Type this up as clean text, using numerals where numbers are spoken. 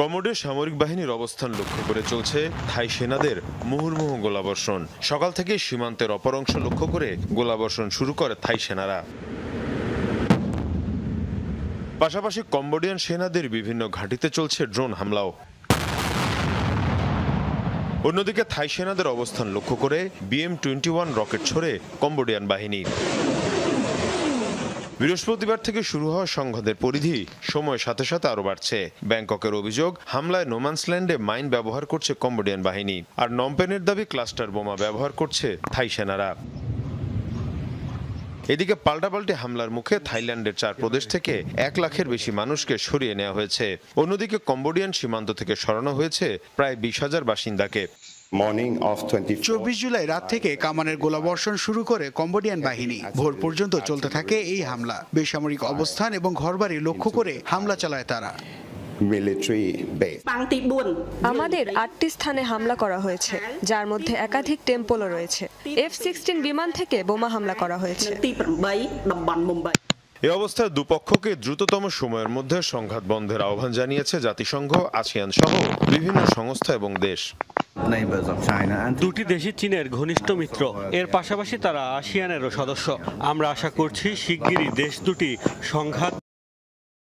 কমোডে সামরিক বাহিনীর অবস্থান লক্ষ্য করে চলছে থাই সেনাদের মুহুর্মুহু গোলাবর্ষণ। সকাল থেকে সীমান্তের অপর অংশ লক্ষ্য করে গোলাবর্ষণ শুরু করে থাই সেনারা। পাশাপাশি কম্বোডিয়ান সেনাদের বিভিন্ন ঘাঁটিতে চলছে ড্রোন হামলাও। অন্যদিকে থাই সেনাদের অবস্থান লক্ষ্য করে BM-21 রকেট ছোড়ে কম্বোডিয়ান বাহিনী। বৃহস্পতিবার থেকে শুরু হওয়া সংঘাতের পরিধি সময়ের সাথে সাথে আরও বাড়ছে। ব্যাংককের অভিযোগ, হামলায় নোম্যান্সল্যান্ডে মাইন ব্যবহার করছে কম্বোডিয়ান বাহিনী, আর নমপেনের দাবি ক্লাস্টার বোমা ব্যবহার করছে থাই সেনারা। এদিকে পাল্টাপাল্টি হামলার মুখে থাইল্যান্ডের 4 প্রদেশ থেকে 1 লাখের বেশি মানুষকে সরিয়ে নেওয়া হয়েছে। অন্যদিকে কম্বোডিয়ান সীমান্ত থেকে সরানো হয়েছে প্রায় 20,000 বাসিন্দাকে। 24 জুলাই রাত থেকে কামানের গোলাবর্ষণ শুরু করে কম্বোডিয়ান বাহিনী। ভোর পর্যন্ত চলতে থাকে এই হামলা। বেসামরিক অবস্থান এবং ঘরবাড়ি লক্ষ্য করে হামলা চালায় তারা। আমাদের 8টি স্থানে হামলা করা হয়েছে, যার মধ্যে একাধিক টেম্পলও রয়েছে। F-16 বিমান থেকে বোমা হামলা করা হয়েছে। এ অবস্থায় দুপক্ষকে দ্রুততম সময়ের মধ্যে সংঘাত বন্ধের আহ্বান জানিয়েছে জাতিসংঘ, আসিয়ান সহ বিভিন্ন সংস্থা এবং দেশ। দুটি দেশই চীনের ঘনিষ্ঠ মিত্র। এর পাশাপাশি তারা আসিয়ানেরও সদস্য। আমরা আশা করছি শিগগিরই দেশ দুটি সংঘাত